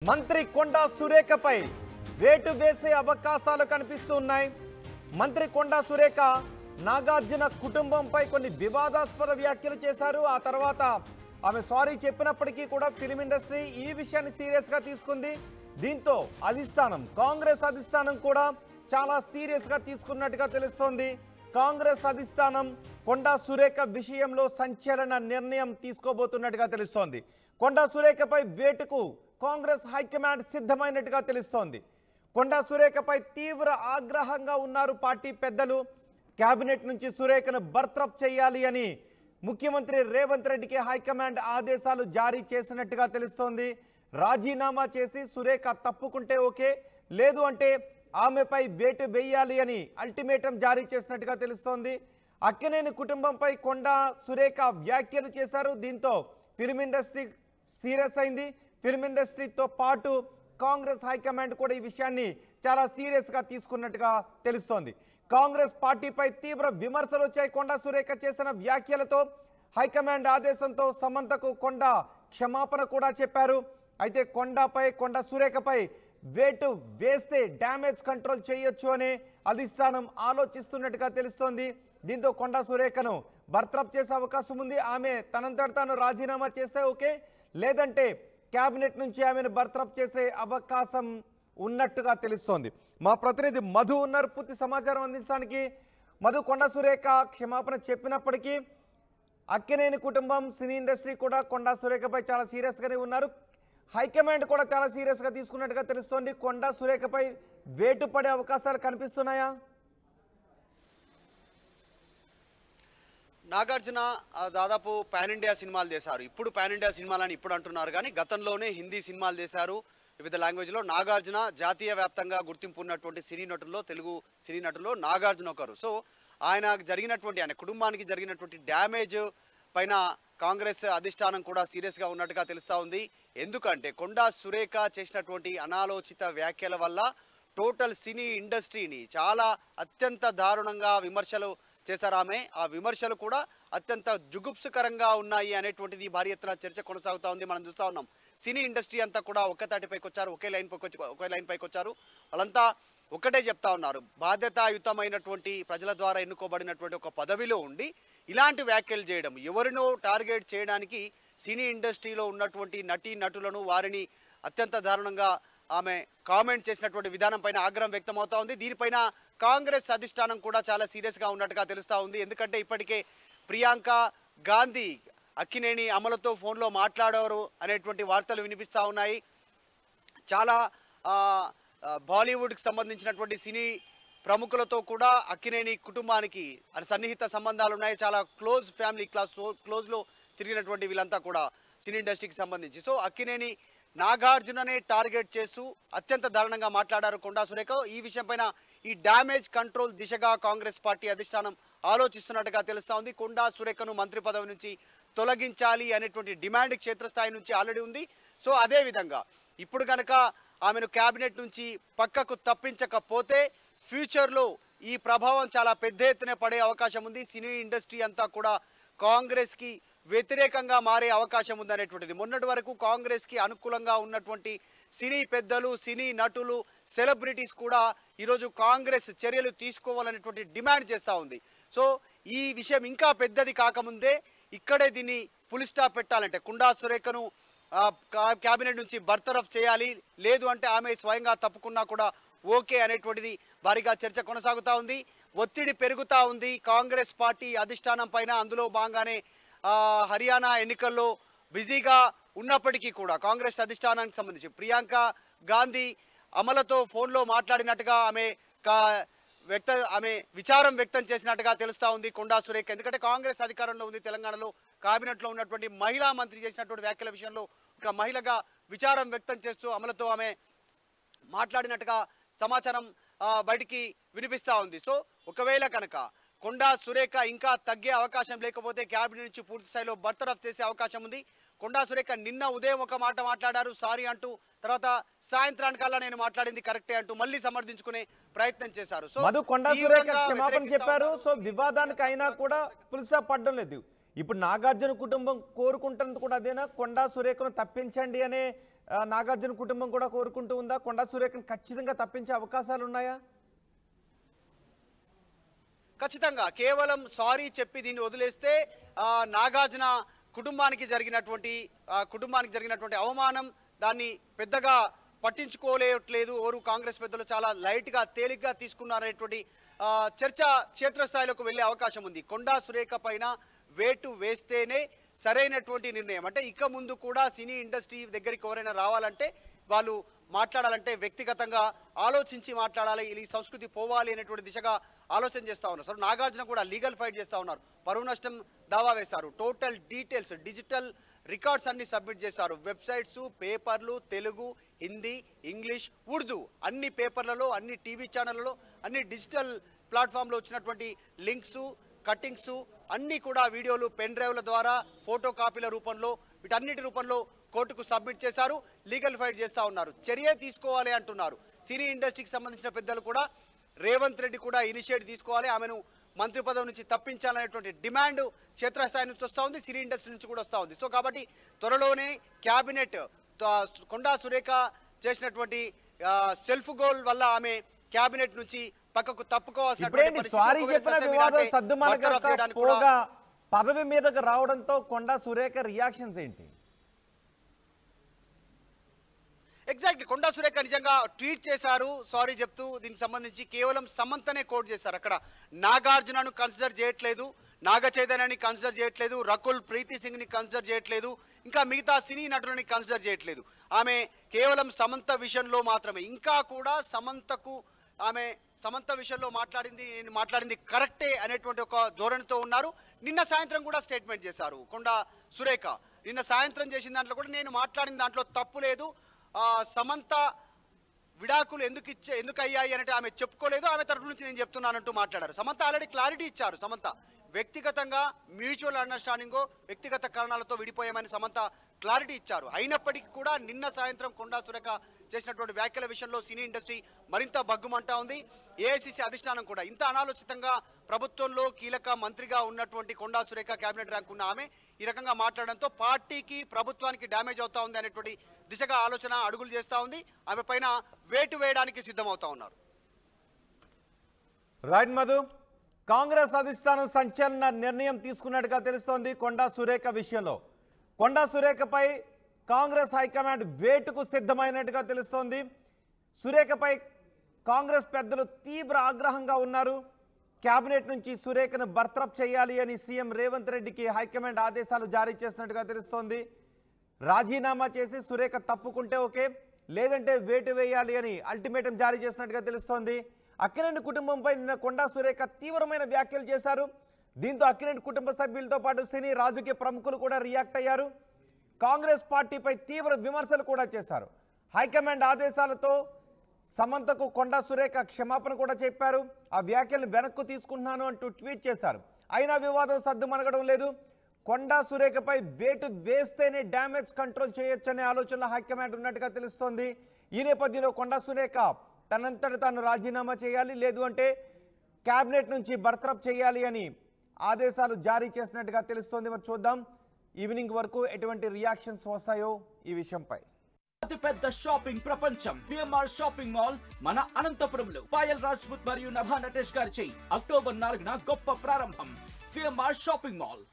మంత్రి కొండా సురేఖపై వేటు వేసే అవకాశాలు కనిపిస్తున్నాయి. మంత్రి కొండా సురేఖ నాగార్జున కుటుంబంపై కొన్ని వివాదాస్పద వ్యాఖ్యలు చేశారు. ఆ తర్వాత ఆమె సారీ చెప్పినప్పటికీ కూడా ఫిల్మ్ ఇండస్ట్రీ ఈ విషయాన్ని సీరియస్ గా తీసుకుంది. దీంతో అధిష్టానం, కాంగ్రెస్ అధిష్టానం కూడా చాలా సీరియస్ గా తీసుకున్నట్టుగా తెలుస్తోంది. కాంగ్రెస్ అధిష్టానం కొండా సురేఖ విషయంలో సంచలన నిర్ణయం తీసుకోబోతున్నట్టుగా తెలుస్తోంది. కొండా సురేఖపై వేటుకు కాంగ్రెస్ హైకమాండ్ సిద్ధమైనట్టుగా తెలుస్తోంది. కొండా సురేఖపై తీవ్ర ఆగ్రహంగా ఉన్నారు పార్టీ పెద్దలు. కేబినెట్ నుంచి సురేఖను బర్తరఫ్ చేయాలి అని ముఖ్యమంత్రి రేవంత్ రెడ్డికి హైకమాండ్ ఆదేశాలు జారీ చేసినట్టుగా తెలుస్తోంది. రాజీనామా చేసి సురేఖ తప్పుకుంటే ఓకే, లేదు అంటే ఆమెపై వేటు వేయాలి అని అల్టిమేటం జారీ చేసినట్టుగా తెలుస్తోంది. అక్కినేని కుటుంబంపై కొండా సురేఖ వ్యాఖ్యలు చేశారు. దీంతో ఫిల్మ్ ఇండస్ట్రీ సీరియస్ అయింది. ఫిల్మ్ ఇండస్ట్రీతో పాటు కాంగ్రెస్ హైకమాండ్ కూడా ఈ విషయాన్ని చాలా సీరియస్గా తీసుకున్నట్టుగా తెలుస్తోంది. కాంగ్రెస్ పార్టీపై తీవ్ర విమర్శలు వచ్చాయి. కొండా సురేఖ చేసిన వ్యాఖ్యలతో హైకమాండ్ ఆదేశంతో సమంతకు కొండా క్షమాపణ కూడా చెప్పారు. అయితే కొండా సురేఖపై వేటు వేస్తే డ్యామేజ్ కంట్రోల్ చేయొచ్చు అనే అధిష్టానం ఆలోచిస్తున్నట్టుగా తెలుస్తోంది. దీంతో కొండా సురేఖను బర్తరఫ్ చేసే అవకాశం ఉంది. ఆమె తనంతట తాను రాజీనామా చేస్తే ఓకే, లేదంటే కేబినెట్ నుంచి ఆమెను బర్తరఫ్ చేసే అవకాశం ఉన్నట్టుగా తెలుస్తోంది. మా ప్రతినిధి మధు ఉన్నారు పూర్తి సమాచారం అందించడానికి. మధు, కొండా సురేఖ క్షమాపణ చెప్పినప్పటికీ అక్కినేని కుటుంబం, సినీ ఇండస్ట్రీ కూడా కొండా సురేఖపై చాలా సీరియస్గానే ఉన్నారు. హైకమాండ్ కూడా చాలా సీరియస్గా తీసుకున్నట్టుగా తెలుస్తోంది. కొండా సురేఖపై వేటు పడే అవకాశాలు కనిపిస్తున్నాయా? నాగార్జున దాదాపు పాన్ ఇండియా సినిమాలు చేశారు. ఇప్పుడు పాన్ ఇండియా సినిమాలని ఇప్పుడు అంటున్నారు, కానీ గతంలోనే హిందీ సినిమాలు చేశారు వివిధ లాంగ్వేజ్లో. నాగార్జున జాతీయ వ్యాప్తంగా గుర్తింపు ఉన్నటువంటి సినీ నటుల్లో, తెలుగు సినీ నటుల్లో నాగార్జున ఒకరు. సో ఆయన కుటుంబానికి జరిగినటువంటి డ్యామేజ్ పైన కాంగ్రెస్ అధిష్టానం కూడా సీరియస్గా ఉన్నట్టుగా తెలుస్తూ ఉంది. ఎందుకంటే కొండా సురేఖ చేసినటువంటి అనాలోచిత వ్యాఖ్యల వల్ల టోటల్ సినీ ఇండస్ట్రీని చాలా అత్యంత దారుణంగా విమర్శలు చేశారు ఆమె. ఆ విమర్శలు కూడా అత్యంత జుగుప్సకరంగా ఉన్నాయి అనేటువంటిది భారీ ఎత్తున చర్చ కొనసాగుతూ ఉంది. మనం చూస్తూ ఉన్నాం, సినీ ఇండస్ట్రీ అంతా కూడా ఒకే తాటిపైకి వచ్చారు, ఒకే లైన్ పైకి వచ్చారు. వాళ్ళంతా ఒకటే చెప్తా ఉన్నారు, బాధ్యతాయుతమైనటువంటి ప్రజల ద్వారా ఎన్నుకోబడినటువంటి ఒక పదవిలో ఉండి ఇలాంటి వ్యాఖ్యలు చేయడం, ఎవరినో టార్గెట్ చేయడానికి సినీ ఇండస్ట్రీలో ఉన్నటువంటి నటులను వారిని అత్యంత దారుణంగా ఆమె కామెంట్ చేసినటువంటి విధానం పైన ఆగ్రహం వ్యక్తమవుతా ఉంది. దీనిపైన కాంగ్రెస్ అధిష్టానం కూడా చాలా సీరియస్గా ఉన్నట్టుగా తెలుస్తూ ఉంది. ఎందుకంటే ఇప్పటికే ప్రియాంక గాంధీ అక్కినేని అమలతో ఫోన్లో మాట్లాడారు అనేటువంటి వార్తలు వినిపిస్తూ ఉన్నాయి. చాలా బాలీవుడ్కి సంబంధించినటువంటి సినీ ప్రముఖులతో కూడా అక్కినేని కుటుంబానికి సన్నిహిత సంబంధాలు ఉన్నాయి. చాలా క్లోజ్ ఫ్యామిలీ, క్లోజ్లో తిరిగినటువంటి వీళ్ళంతా కూడా సినీ ఇండస్ట్రీకి సంబంధించి. సో అక్కినేని నాగార్జుననే టార్గెట్ చేస్తూ అత్యంత దారుణంగా మాట్లాడారు కొండా సురేఖ. ఈ విషయం పైన ఈ డ్యామేజ్ కంట్రోల్ దిశగా కాంగ్రెస్ పార్టీ అధిష్టానం ఆలోచిస్తున్నట్టుగా తెలుస్తూ ఉంది. కొండా సురేఖను మంత్రి పదవి నుంచి తొలగించాలి అనేటువంటి డిమాండ్ క్షేత్రస్థాయి నుంచి ఆల్రెడీ ఉంది. సో అదేవిధంగా ఇప్పుడు కనుక ఆమెను క్యాబినెట్ నుంచి పక్కకు తప్పించకపోతే ఫ్యూచర్లో ఈ ప్రభావం చాలా పెద్ద ఎత్తున పడే అవకాశం ఉంది. సినీ ఇండస్ట్రీ అంతా కూడా కాంగ్రెస్కి వ్యతిరేకంగా మారే అవకాశం ఉందనేటువంటిది. మొన్నటి వరకు కాంగ్రెస్కి అనుకూలంగా ఉన్నటువంటి సినీ పెద్దలు, సినీ నటులు, సెలబ్రిటీస్ కూడా ఈరోజు కాంగ్రెస్ చర్యలు తీసుకోవాలనేటువంటి డిమాండ్ చేస్తూ ఉంది. సో ఈ విషయం ఇంకా పెద్దది కాకముందే ఇక్కడే దీన్ని పులి స్టాప్ పెట్టాలంటే కొండా సురేఖను క్యాబినెట్ నుంచి బర్తరఫ్ చేయాలి, లేదు అంటే ఆమె స్వయంగా తప్పుకున్నా కూడా ఓకే అనేటువంటిది భారీగా చర్చ కొనసాగుతూ ఉంది. ఒత్తిడి పెరుగుతూ ఉంది కాంగ్రెస్ పార్టీ అధిష్టానం పైన. అందులో భాగంగానే హర్యానా ఎన్నికల్లో బిజీగా ఉన్నప్పటికీ కూడా కాంగ్రెస్ అధిష్టానానికి సంబంధించి ప్రియాంక గాంధీ అమలతో ఫోన్లో మాట్లాడినట్టుగా ఆమె విచారం వ్యక్తం చేసినట్టుగా తెలుస్తూ ఉంది కొండా సురేఖ. ఎందుకంటే కాంగ్రెస్ అధికారంలో ఉంది తెలంగాణలో, కేబినెట్లో ఉన్నటువంటి మహిళా మంత్రి చేసినటువంటి వ్యాఖ్యల విషయంలో ఒక మహిళగా విచారం వ్యక్తం చేస్తూ అమలతో ఆమె మాట్లాడినట్టుగా సమాచారం బయటికి వినిపిస్తూ ఉంది. సో ఒకవేళ కనుక కొండా సురేఖ ఇంకా తగ్గే అవకాశం లేకపోతే క్యాబినెట్ నుంచి పూర్తి స్థాయిలో బర్తరఫ్ చేసే అవకాశం ఉంది. కొండా సురేఖ నిన్న ఉదయం ఒక మాట మాట్లాడారు సారీ అంటూ, తర్వాత సాయంత్రానికల్లా నేను మాట్లాడింది కరెక్టే అంటూ మళ్ళీ సమర్థించుకునే ప్రయత్నం చేశారు. సో కొండా సురేఖ క్షమాపణ చెప్పారు. సో వివాదానికి అయినా కూడా పులిసా పడడం లేదు. ఇప్పుడు నాగార్జున కుటుంబం కోరుకుంటున్నది కూడా అదేనా, కొండా సురేఖను తప్పించండి అనే నాగార్జున కుటుంబం కూడా కోరుకుంటూ ఉందా? కొండా సురేఖను ఖచ్చితంగా తప్పించే అవకాశాలు ఉన్నాయా? ఖచ్చితంగా కేవలం సారీ చెప్పి దీన్ని వదిలేస్తే నాగార్జున కుటుంబానికి జరిగినటువంటి అవమానం దాన్ని పెద్దగా పట్టించుకోలేట్లేదు. ఓరు కాంగ్రెస్ పెద్దలు చాలా లైట్గా తేలిగ్గా తీసుకున్నారనేటువంటి చర్చ క్షేత్రస్థాయిలోకి వెళ్ళే అవకాశం ఉంది. కొండా సురేఖ పైన వేటు వేస్తేనే సరైనటువంటి నిర్ణయం. అంటే ఇక ముందు కూడా సినీ ఇండస్ట్రీ దగ్గరికి ఎవరైనా రావాలంటే వాళ్ళు మాట్లాడాలంటే వ్యక్తిగతంగా ఆలోచించి మాట్లాడాలి, ఈ సంస్కృతి పోవాలి అనేటువంటి దిశగా ఆలోచన చేస్తూ ఉన్నారు. సో నాగార్జున కూడా లీగల్ ఫైట్ చేస్తూ ఉన్నారు, పరువు నష్టం దావా వేశారు, టోటల్ డీటెయిల్స్ డిజిటల్ రికార్డ్స్ అన్ని సబ్మిట్ చేశారు. వెబ్సైట్స్, పేపర్లు, తెలుగు, హిందీ, ఇంగ్లీష్, ఉర్దూ అన్ని పేపర్లలో, అన్ని టీవీ ఛానళ్లలో, అన్ని డిజిటల్ ప్లాట్ఫామ్లో వచ్చినటువంటి లింక్స్, కట్టింగ్స్ అన్నీ కూడా వీడియోలు పెన్ డ్రైవ్ల ద్వారా ఫోటో కాపీల రూపంలో వీటన్నిటి రూపంలో కోర్టుకు సబ్మిట్ చేశారు. లీగల్ ఫైట్ చేస్తూ ఉన్నారు, చర్య తీసుకోవాలి అంటున్నారు. సినీ ఇండస్ట్రీకి సంబంధించిన పెద్దలు కూడా రేవంత్ రెడ్డి కూడా ఇనిషియేటివ్ తీసుకోవాలి, ఆమెను మంత్రి పదవి నుంచి తప్పించాలనేటువంటి డిమాండ్ క్షేత్రస్థాయి నుంచి వస్తూ ఉంది, సినీ ఇండస్ట్రీ నుంచి కూడా వస్తూ ఉంది. సో కాబట్టి త్వరలోనే క్యాబినెట్ కొండా సురేఖ చేసినటువంటి సెల్ఫ్ గోల్ వల్ల ఆమె క్యాబినెట్ నుంచి పక్కకు తప్పుకోవాల్సినటువంటి పదవి మీదకు రావడంతో కొండా సురేఖ రియాక్షన్స్ ఏంటి? ఎగ్జాక్ట్లీ కొండా సురేఖ నిజంగా ట్వీట్ చేశారు సారీ చెప్తూ. దీనికి సంబంధించి కేవలం సమంతనే కోట్ చేశారు. అక్కడ నాగార్జునను కన్సిడర్ చేయట్లేదు, నాగ చైతన్యాన్ని కన్సిడర్ చేయట్లేదు, రకుల్ ప్రీతి సింగ్ని కన్సిడర్ చేయట్లేదు, ఇంకా మిగతా సినీ నటులని కన్సిడర్ చేయట్లేదు. ఆమె కేవలం సమంత విషయంలో మాత్రమే. ఇంకా కూడా సమంత విషయంలో నేను మాట్లాడింది కరెక్టే అనేటువంటి ఒక ధోరణితో ఉన్నారు. నిన్న సాయంత్రం కూడా స్టేట్మెంట్ చేశారు కొండా సురేఖ. నిన్న సాయంత్రం చేసిన దాంట్లో కూడా నేను మాట్లాడిన దాంట్లో తప్పు లేదు, సమంత విడాకులు ఎందుకు అయ్యాయి అంటే ఆమె చెప్పుకోలేదు, ఆమె తరఫు నుంచి నేను చెప్తున్నానంటూ మాట్లాడారు. సమంత ఆల్రెడీ క్లారిటీ ఇచ్చారు. సమంత వ్యక్తిగతంగా మ్యూచువల్ అండర్స్టాండింగో వ్యక్తిగత కారణాలతో విడిపోయామని సమంత క్లారిటీ ఇచ్చారు. అయినప్పటికీ కూడా నిన్న సాయంత్రం కొండా సురేఖ చేసినటువంటి వ్యాఖ్యల విషయంలో సినీ ఇండస్ట్రీ మరింత బగ్గుమంటా ఉంది. ఏఐసిసి అధిష్టానం కూడా ఇంత అనాలోచితంగా ప్రభుత్వంలో కీలక మంత్రిగా ఉన్నటువంటి కొండా సురేఖ కేబినెట్ ర్యాంక్ ఉన్న ఆమె ఈ రకంగా మాట్లాడడంతో పార్టీకి ప్రభుత్వానికి డ్యామేజ్ అవుతా ఉంది అనేటువంటి దిశగా ఆలోచన అడుగులు చేస్తూ ఉంది. ఆమె పైన వేటు వేయడానికి సిద్ధమవుతా ఉన్నారు. రైట్ మధు, కాంగ్రెస్ అధిష్టానం సంచలన నిర్ణయం తీసుకున్నట్టుగా తెలుస్తోంది కొండా సురేఖ విషయంలో. కొండా సురేఖపై కాంగ్రెస్ హైకమాండ్ వేటుకు సిద్ధమైనట్టుగా తెలుస్తోంది. సురేఖపై కాంగ్రెస్ పెద్దలు తీవ్ర ఆగ్రహంగా ఉన్నారు. కేబినెట్ నుంచి సురేఖను బర్తరఫ్ చేయాలి అని సీఎం రేవంత్ రెడ్డికి హైకమాండ్ ఆదేశాలు జారీ చేసినట్టుగా తెలుస్తోంది. రాజీనామా చేసి సురేఖ తప్పుకుంటే ఓకే, లేదంటే వేటు వేయాలి అని అల్టిమేటం జారీ చేసినట్టుగా తెలుస్తోంది. అక్కినేని కుటుంబంపై నిన్న కొండా సురేఖ తీవ్రమైన వ్యాఖ్యలు చేశారు. దీంతో అక్కినేని కుటుంబ సభ్యులతో పాటు సినీ రాజకీయ ప్రముఖులు కూడా రియాక్ట్ అయ్యారు. కాంగ్రెస్ పార్టీపై తీవ్ర విమర్శలు కూడా చేశారు. హైకమాండ్ ఆదేశాలతో సమంతకు కొండా సురేఖ క్షమాపణ కూడా చెప్పారు. ఆ వ్యాఖ్యలను వెనక్కు తీసుకుంటున్నాను అంటూ ట్వీట్ చేశారు. అయినా వివాదం సద్దుమణగడం లేదు. కొండా సురేఖపై వేటు వేస్తేనే డ్యామేజ్ కంట్రోల్ చేయొచ్చనే ఆలోచనలో హైకమాండ్ ఉన్నట్టుగా తెలుస్తోంది. ఈ నేపథ్యంలో కొండా సురేఖ తనంతట తాను రాజీనామా చేయాలి, లేదు అంటే క్యాబినెట్ నుంచి బర్తరఫ్ చేయాలి అని ఆదేశాలు జారీ చేసినట్టుగా తెలుస్తోంది. మరి చూద్దాం ఈవినింగ్ వరకు ఎటువంటి రియాక్షన్స్ వస్తాయో ఈ విషయంపై. అతిపెద్ద షాపింగ్ ప్రపంచం సిఎంఆర్ షాపింగ్ మాల్ మన అనంతపురంలో పాయల్ రాజ్పుత్ మరియు నభా నటేష్ గారిచే అక్టోబర్ 4న గొప్ప ప్రారంభం. CMR shopping mall.